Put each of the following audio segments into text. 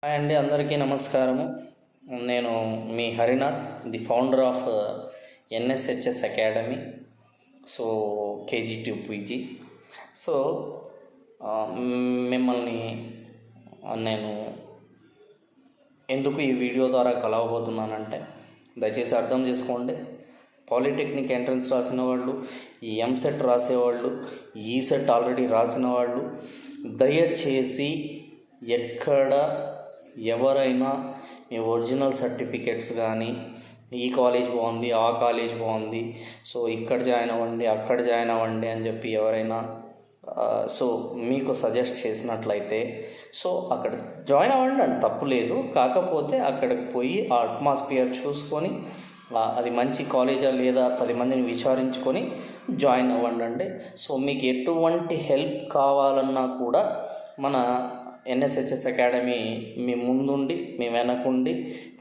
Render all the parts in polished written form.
Hi అండి, అందరికీ నమస్కారము. నేను మీ Harinath, the founder of NSHS academy. So KG to PG. So మిమ్మల్ని నేను ఎందుకు ఈ వీడియో ద్వారా కలవబోతున్నానంటే, దయచేసి అర్థం చేసుకోండి. పాలిటెక్నిక్ ఎంట్రన్స్ రాసిన వాళ్ళు, ఈ ఎంసెట్ రాసేవాళ్ళు, ఈసెట్ ఆల్రెడీ రాసిన వాళ్ళు, దయచేసి ఎక్కడ ఎవరైనా మీ ఒరిజినల్ సర్టిఫికెట్స్ కానీ, ఈ కాలేజ్ బాగుంది, ఆ కాలేజ్ బాగుంది, సో ఇక్కడ జాయిన్ అవ్వండి, అక్కడ జాయిన్ అవ్వండి అని చెప్పి ఎవరైనా సో మీకు సజెస్ట్ చేసినట్లయితే, సో అక్కడ జాయిన్ అవ్వండి అని తప్పు లేదు. కాకపోతే అక్కడికి పోయి ఆ అట్మాస్ఫియర్ చూసుకొని అది మంచి కాలేజా లేదా 10 మందిని విచారించుకొని జాయిన్ అవ్వండి. సో మీకు ఎటువంటి హెల్ప్ కావాలన్నా కూడా మన ఎన్ఎస్హెచ్ఎస్ అకాడమీ మీ ముందుండి, మీ వెనకుండి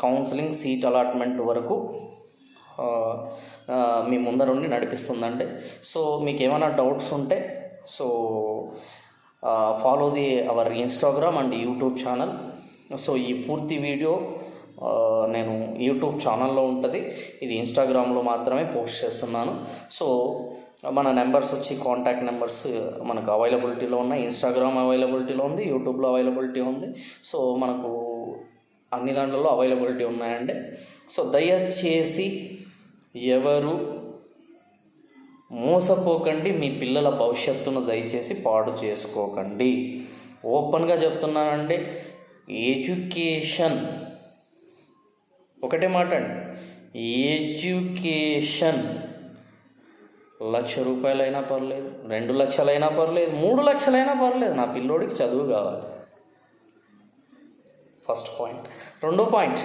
కౌన్సిలింగ్, సీట్ అలాట్మెంట్ వరకు మీ ముందరుండి నడిపిస్తుందండి. సో మీకు ఏమైనా డౌట్స్ ఉంటే so follow our Instagram and YouTube channel. So ఈ పూర్తి వీడియో నేను యూట్యూబ్ ఛానల్లో ఉంటుంది, ఇది ఇన్స్టాగ్రామ్లో మాత్రమే పోస్ట్ చేస్తున్నాను. సో మన నెంబర్స్ వచ్చి కాంటాక్ట్ నెంబర్స్ మనకు అవైలబిలిటీలో ఉన్నాయి. ఇన్స్టాగ్రామ్ అవైలబిలిటీలో ఉంది, యూట్యూబ్లో అవైలబిలిటీ ఉంది. సో మనకు అన్ని దాంట్లో అవైలబిలిటీ ఉన్నాయండి. సో దయచేసి ఎవరు మోసపోకండి, మీ పిల్లల భవిష్యత్తును దయచేసి పాడు చేసుకోకండి. ఓపెన్గా చెప్తున్నానండి, ఎడ్యుకేషన్ ఒకటే మాట అండి, ఎడ్యుకేషన్ 1,00,000 రూపాయలైనా పర్లేదు, 2 లక్షలైనా పర్లేదు, 3 లక్షలైనా పర్లేదు, నా పిల్లోడికి చదువు కావాలి. First point. రెండో పాయింట్,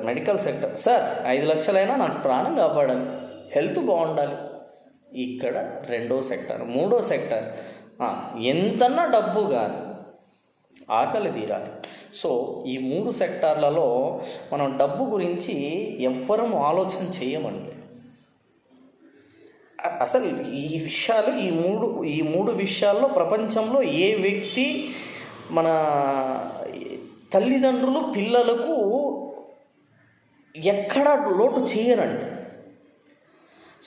మెడికల్ సెక్టర్. సార్ 5 లక్షలైనా నాకు ప్రాణం కాపాడాలి, హెల్త్ బాగుండాలి, ఇక్కడ రెండో సెక్టర్. మూడో సెక్టర్, ఎంతన్నా డబ్బు కానీ ఆకలి తీరాలి. సో ఈ 3 సెక్టార్లలో మనం డబ్బు గురించి ఎవ్వరం ఆలోచన చేయమండి. అసలు ఈ విషయాలు ఈ మూడు విషయాల్లో ప్రపంచంలో ఏ వ్యక్తి మన తల్లిదండ్రులు పిల్లలకు ఎక్కడ లోటు చేయరండి.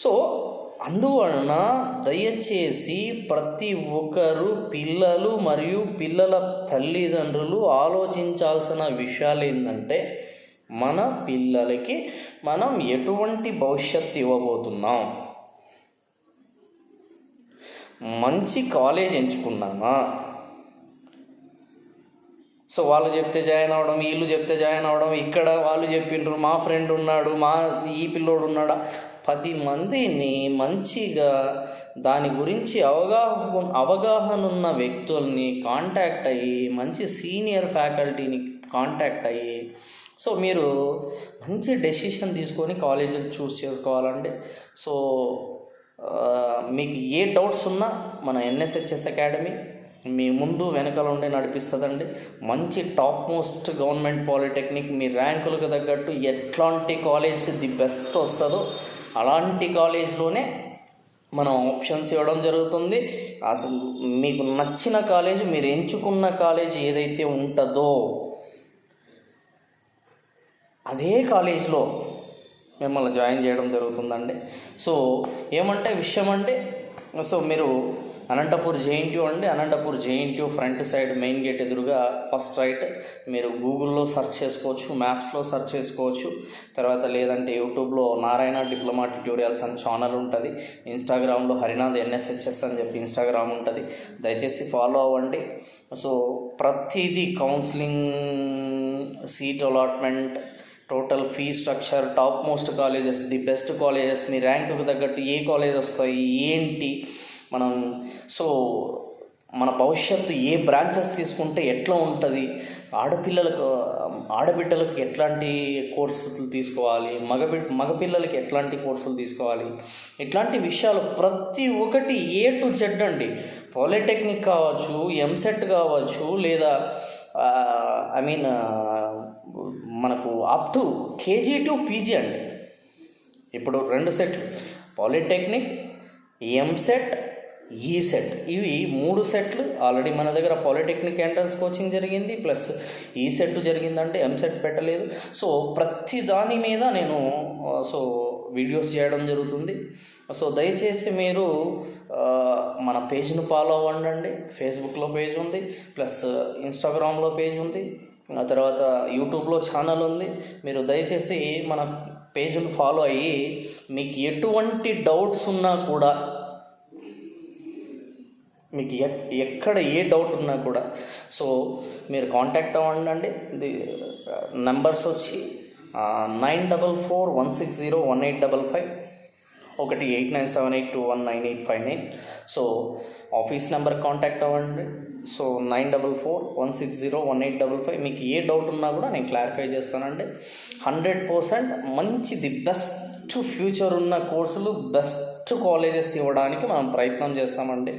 సో అందువలన దయచేసి ప్రతి ఒక్కరు, పిల్లలు మరియు పిల్లల తల్లిదండ్రులు ఆలోచించాల్సిన విషయాలు ఏంటంటే, మన పిల్లలకి మనం ఎటువంటి భవిష్యత్తు ఇవ్వబోతున్నాం, మంచి కాలేజ్ ఎంచుకున్నామా. సో వాళ్ళు చెప్తే జాయిన్ అవ్వడం, వీళ్ళు చెప్తే జాయిన్ అవ్వడం, ఇక్కడ వాళ్ళు చెప్పిండ్రు, మా ఫ్రెండ్ ఉన్నాడు, ఈ పిల్లోడు ఉన్నాడా, 10 మందిని మంచిగా దాని గురించి అవగాహన ఉన్న వ్యక్తుల్ని కాంటాక్ట్ అయ్యి, మంచి సీనియర్ ఫ్యాకల్టీని కాంటాక్ట్ అయ్యి, సో మీరు మంచి డెసిషన్ తీసుకొని కాలేజీలు చూస్ చేసుకోవాలండి. సో మీకు ఏ డౌట్స్ ఉన్నా మన ఎన్ఎస్హెచ్ఎస్ అకాడమీ మీ ముందు వెనకాల ఉండే నడిపిస్తుందండి. మంచి టాప్ మోస్ట్ గవర్నమెంట్ పాలిటెక్నిక్, మీ ర్యాంకులకు తగ్గట్టు ఎట్లాంటి కాలేజ్ ది బెస్ట్ వస్తుందో అలాంటి కాలేజ్లోనే మనం ఆప్షన్స్ ఇవ్వడం జరుగుతుంది. అసలు మీకు నచ్చిన కాలేజ్, మీరు ఎంచుకున్న కాలేజ్ ఏదైతే ఉంటుందో అదే కాలేజ్లో మిమ్మల్ని జాయిన్ చేయడం జరుగుతుందండి. సో ఏమంటే విషయం అంటే, సో మీరు అనంతపూర్ జేఎన్టీయూ అండి, Anantapur JNTU front side main gate ఎదురుగా ఫస్ట్ రైట్. మీరు గూగుల్లో సెర్చ్ చేసుకోవచ్చు, మ్యాప్స్లో సెర్చ్ చేసుకోవచ్చు. తర్వాత లేదంటే యూట్యూబ్లో నారాయణ డిప్లొమా ట్యూటోరియల్స్ అని ఛానల్ ఉంటుంది. ఇన్స్టాగ్రామ్లో హరినాథ్ ఎన్ఎస్హెచ్ఎస్ అని చెప్పి ఇన్స్టాగ్రామ్ ఉంటుంది, దయచేసి ఫాలో అవ్వండి. సో ప్రతిదీ counselling, seat allotment, total fee structure, top most colleges, the best colleges, మీ ర్యాంకుకు తగ్గట్టు ఏ కాలేజ్ వస్తాయి ఏంటి, మనం సో మన భవిష్యత్తు ఏ బ్రాంచెస్ తీసుకుంటే ఎట్లా ఉంటుంది, ఆడబిడ్డలకు ఎట్లాంటి కోర్సులు తీసుకోవాలి, మగపిల్లలకి ఎట్లాంటి కోర్సులు తీసుకోవాలి, ఇట్లాంటి విషయాలు ప్రతి ఒక్కటి A to Z అండి. పాలిటెక్నిక్ కావచ్చు, ఎంసెట్ కావచ్చు, లేదా మనకు up to KG to PG అండి. ఇప్పుడు 2 సెట్లు, పాలిటెక్నిక్, ఎంసెట్, ఈసెట్, ఇవి 3 సెట్లు ఆల్రెడీ మన దగ్గర పాలిటెక్నిక్ ఎంట్రన్స్ కోచింగ్ జరిగింది, ప్లస్ ఈసెట్ జరిగిందంటే ఎంసెట్ పెట్టలేదు. సో ప్రతి దాని మీద నేను వీడియోస్ చేయడం జరుగుతుంది. సో దయచేసి మీరు మన పేజ్ను ఫాలో అవ్వండి. ఫేస్బుక్లో పేజ్ ఉంది, ప్లస్ ఇన్స్టాగ్రామ్లో పేజ్ ఉంది, ఆ తర్వాత యూట్యూబ్లో ఛానల్ ఉంది. మీరు దయచేసి మన పేజ్ను ఫాలో అయ్యి మీకు ఎటువంటి డౌట్స్ ఉన్నా కూడా, మీకు ఎక్కడ ఏ డౌట్ ఉన్నా కూడా సో మీరు కాంటాక్ట్ అవ్వండి. ఇది నెంబర్స్ వచ్చి 9441601855, 8978219859. సో ఆఫీస్ నెంబర్ కాంటాక్ట్ అవ్వండి. సో 9441601855. మీకు ఏ డౌట్ ఉన్నా కూడా నేను క్లారిఫై చేస్తానండి. 100% మంచి ది బెస్ట్ ఫ్యూచర్ ఉన్న కోర్సులు, బెస్ట్ కాలేజెస్ ఇవ్వడానికి మనం ప్రయత్నం చేస్తామండి.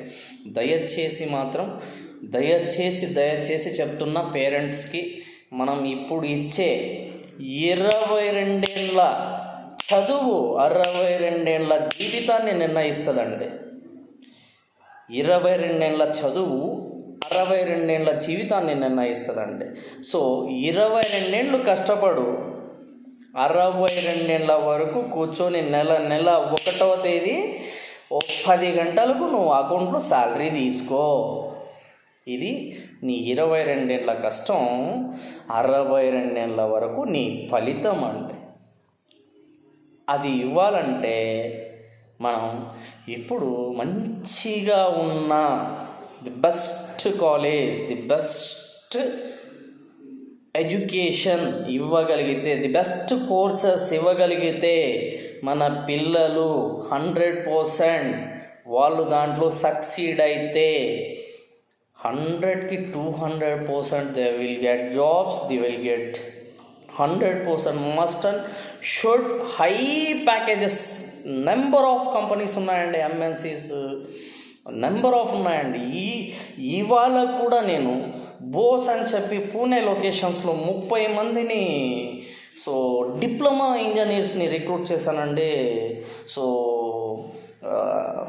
దయచేసి చెప్తున్న పేరెంట్స్కి, మనం ఇప్పుడు ఇచ్చే 22 ఏళ్ళ చదువు 62 ఏళ్ళ జీవితాన్ని నిర్ణయిస్తుందండి. 22 ఏళ్ళ చదువు 62 ఏళ్ళ జీవితాన్ని నిర్ణయిస్తుందండి. సో 22 ఏళ్ళు కష్టపడు, 62 ఏళ్ళ వరకు కూర్చొని నెల 1వ తేదీ 10 గంటలకు నువ్వు అకౌంట్లో శాలరీ తీసుకో. ఇది నీ 22 ఏళ్ళ కష్టం 62 ఏళ్ళ వరకు నీ ఫలితం అండి. అది ఇవ్వాలంటే మనం ఇప్పుడు మంచిగా ఉన్న the best college, the best education ఇవ్వగలిగితే, ది బెస్ట్ కోర్సెస్ ఇవ్వగలిగితే మన పిల్లలు 100% వాళ్ళు దాంట్లో సక్సీడ్ అయితే 100కి 200% they will get jobs, they will get 100% must and should high packages. Number of companies ఉన్నాయండి, ఎంఎన్సీస్ నెంబర్ ఆఫ్ ఉన్నాయండి. ఇవాళ కూడా నేను బోస్ అని చెప్పి పూణే లొకేషన్స్లో 30 మందిని డిప్లొమా ఇంజనీర్స్ని రిక్రూట్ చేశానండి.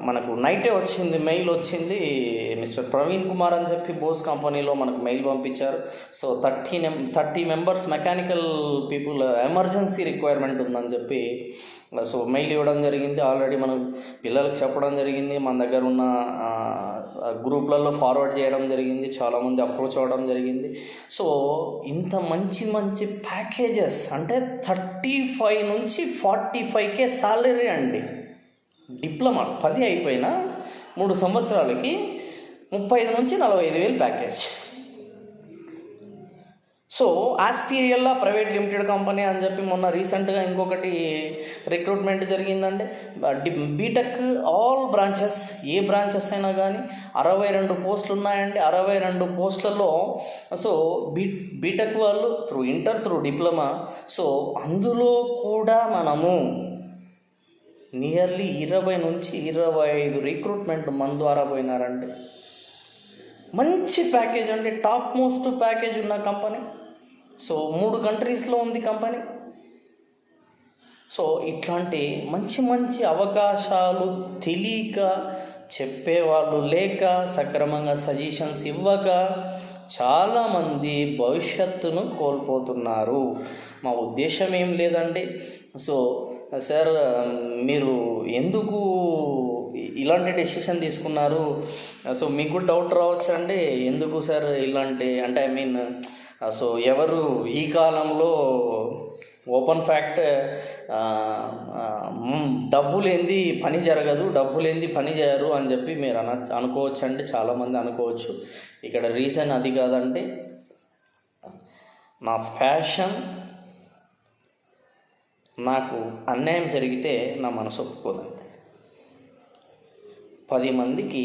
మనకు నైటే వచ్చింది, మెయిల్ వచ్చింది. మిస్టర్ ప్రవీణ్ కుమార్ అని చెప్పి బోస్ కంపెనీలో మనకు మెయిల్ పంపించారు. 30 members mechanical people emergency requirement ఉందని చెప్పి మెయిల్ ఇవ్వడం జరిగింది. ఆల్రెడీ మనం పిల్లలకు చెప్పడం జరిగింది, మన దగ్గర ఉన్న గ్రూప్లలో ఫార్వర్డ్ చేయడం జరిగింది, చాలామంది అప్రోచ్ అవ్వడం జరిగింది. ఇంత మంచి ప్యాకేజెస్ అంటే 35 నుంచి 45K సాలరీ అండి. డిప్లొమా 10 అయిపోయినా 3 సంవత్సరాలకి 35 నుంచి 45,000 ప్యాకేజ్. ఆస్పీరియల్లా ప్రైవేట్ లిమిటెడ్ కంపెనీ అని చెప్పి మొన్న రీసెంట్గా ఇంకొకటి రిక్రూట్మెంట్ జరిగిందండి. బీటెక్ ఆల్ బ్రాంచెస్, ఏ బ్రాంచెస్ అయినా కానీ 62 పోస్టులు ఉన్నాయండి. 62 పోస్టులలో బీటెక్ వాళ్ళు త్రూ ఇంటర్, త్రూ డిప్లొమా. అందులో కూడా మనము నియర్లీ 20 నుంచి 25 రిక్రూట్మెంట్ మన ద్వారా పోయినారండి. మంచి ప్యాకేజ్ అండి, టాప్ మోస్ట్ ప్యాకేజ్ ఉన్న కంపెనీ. 3 కంట్రీస్లో ఉంది కంపెనీ. ఇట్లాంటి మంచి అవకాశాలు తెలియక, చెప్పేవాళ్ళు లేక, సక్రమంగా సజెషన్స్ ఇవ్వక చాలామంది భవిష్యత్తును కోల్పోతున్నారు. మా ఉద్దేశం ఏం లేదండి. సార్ మీరు ఎందుకు ఇలాంటి డెసిషన్ తీసుకున్నారు? మీకు డౌట్ రావచ్చు అండి, ఎందుకు సార్ ఇలాంటి అంటే ఎవరు ఈ కాలంలో ఓపెన్ ఫ్యాక్ట్ డబ్బు లేనిది పని జరగదు, డబ్బు లేనిది పని చేయరు అని చెప్పి మీరు అనుకోవచ్చు అండి, చాలామంది అనుకోవచ్చు. ఇక్కడ రీజన్ అది కాదండి. నా ఫ్యాషన్, నాకు అన్యాయం జరిగితే నా మనసు ఒప్పుకోదండి. 10 మందికి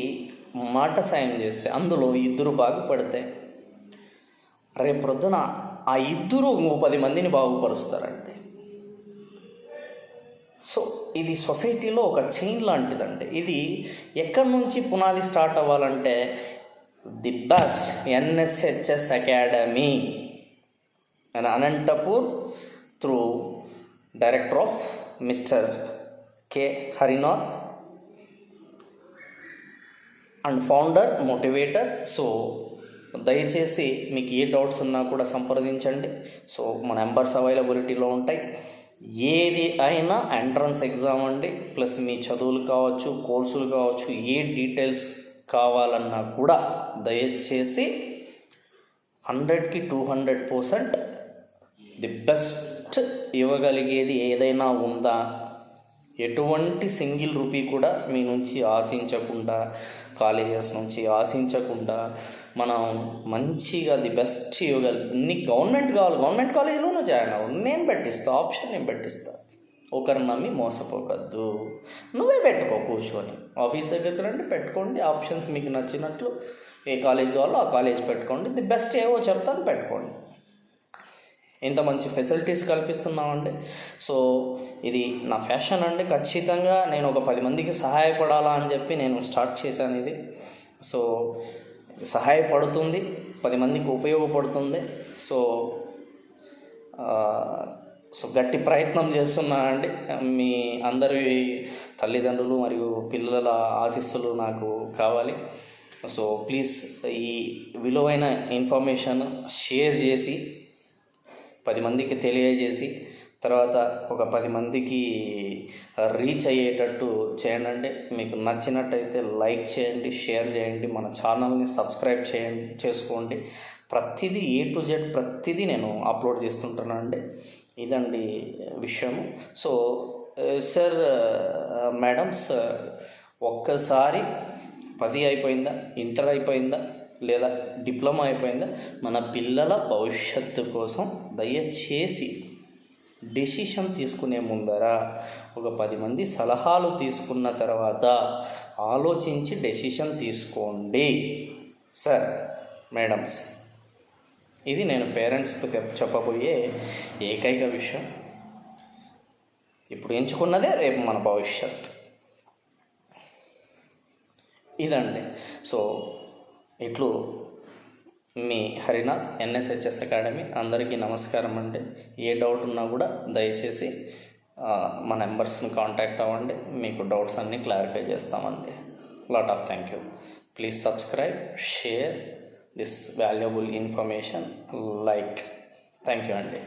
మాట సాయం చేస్తే అందులో 2 బాగుపడితే రేపొద్దున ఆ 2 ఇంకో 10 మందిని బాగుపరుస్తారండి. ఇది సొసైటీలో ఒక చైన్ లాంటిదండి. ఇది ఎక్కడి నుంచి పునాది స్టార్ట్ అవ్వాలంటే the best NSHS academy and Anantapur through director of mister K. Harinath. And founder, motivator. So దయచేసి మీకు ఏ డౌట్స్ ఉన్నా కూడా సంప్రదించండి. సో మా నెంబర్స్ అవైలబిలిటీలో ఉంటాయి. ఏది అయినా ఎంట్రన్స్ ఎగ్జామ్ అండి, ప్లస్ మీ చదువులు కావచ్చు, కోర్సులు కావచ్చు, ఏ డీటెయిల్స్ కావాలన్నా కూడా దయచేసి 100కి 200% ది బెస్ట్ ఇవ్వగలిగేది ఏదైనా ఉందా, ఎటువంటి సింగిల్ రూపీ కూడా మీ నుంచి ఆశించకుండా, కాలేజెస్ నుంచి ఆశించకుండా మనం మంచిగా ది బెస్ట్ నీకు గవర్నమెంట్ కావాలి, గవర్నమెంట్ కాలేజీలోనూ జాయిన్ అవ్వు, నేను పెట్టిస్తా, ఆప్షన్ నేను పెట్టిస్తా. ఒకరిని నమ్మి మోసపోకద్దు, నువ్వే పెట్టుకో కూర్చొని. ఆఫీస్ దగ్గరికి రండి, పెట్టుకోండి ఆప్షన్స్, మీకు నచ్చినట్లు ఏ కాలేజ్ కావాలో ఆ కాలేజ్ పెట్టుకోండి. ది బెస్ట్ ఏవో చెప్తాను, పెట్టుకోండి. ఇంత మంచి ఫెసిలిటీస్ కల్పిస్తున్నామండి. సో ఇది నా ఫ్యాషన్ అండి. ఖచ్చితంగా నేను ఒక 10 మందికి సహాయపడాలా అని చెప్పి నేను స్టార్ట్ చేశాను ఇది. సో సహాయపడుతుంది, 10 మందికి ఉపయోగపడుతుంది. సో గట్టి ప్రయత్నం చేస్తున్నా అండి. మీ అందరి తల్లిదండ్రులు మరియు పిల్లల ఆశీస్సులు నాకు కావాలి. సో ప్లీజ్ ఈ విలువైన ఇన్ఫర్మేషన్ షేర్ చేసి 10 మందికి తెలియజేసి, తర్వాత ఒక 10 మందికి రీచ్ అయ్యేటట్టు చేయండి. మీకు నచ్చినట్టయితే లైక్ చేయండి, షేర్ చేయండి, మన ఛానల్ని సబ్స్క్రైబ్ చేసుకోండి. ప్రతిదీ A to Z ప్రతిదీ నేను అప్లోడ్ చేస్తుంటానండి. ఇదండి విషయము. సో సార్, మేడమ్స్, ఒక్కసారి 10 అయిపోయిందా, ఇంటర్ అయిపోయిందా, లేదా డిప్లొమా అయిపోయిందా, మన పిల్లల భవిష్యత్తు కోసం దయచేసి డెసిషన్ తీసుకునే ముందర ఒక 10 మంది సలహాలు తీసుకున్న తర్వాత ఆలోచించి డెసిషన్ తీసుకోండి సార్, మేడమ్స్. ఇది నేను పేరెంట్స్కి చెప్పబోయే ఏకైక విషయం. ఇప్పుడు ఎంచుకున్నదే రేపు మన భవిష్యత్తు. ఇదండి. సో ఇట్లు మీ హరినాథ్, NSHS అకాడమీ. అందరికీ నమస్కారం అండి. ఏ డౌట్ ఉన్నా కూడా దయచేసి మా నెంబర్స్ని కాంటాక్ట్ అవ్వండి, మీకు డౌట్స్ అన్నీ క్లారిఫై చేస్తామండి. Lot of thank you. Please subscribe, share this valuable information, like. Thank you అండి.